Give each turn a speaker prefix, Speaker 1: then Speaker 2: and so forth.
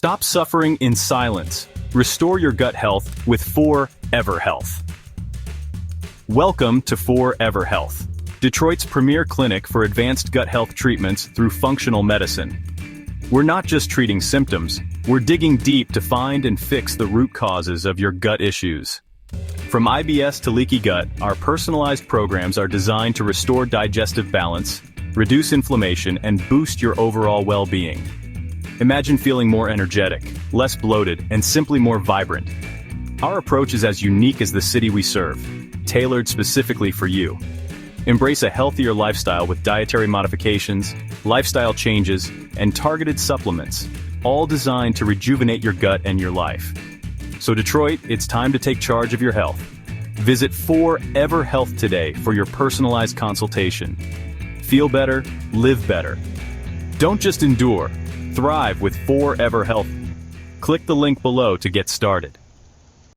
Speaker 1: Stop suffering in silence. Restore your gut health with 4EVER Health. Welcome to 4EVER Health, Detroit's premier clinic for advanced gut health treatments through functional medicine. We're not just treating symptoms, we're digging deep to find and fix the root causes of your gut issues. From IBS to leaky gut, our personalized programs are designed to restore digestive balance, reduce inflammation, and boost your overall well-being. Imagine feeling more energetic, less bloated, and simply more vibrant. Our approach is as unique as the city we serve, tailored specifically for you. Embrace a healthier lifestyle with dietary modifications, lifestyle changes, and targeted supplements, all designed to rejuvenate your gut and your life. So Detroit, it's time to take charge of your health. Visit 4EVER Health today for your personalized consultation. Feel better, live better. Don't just endure, thrive with 4EVER Health. Click the link below to get started.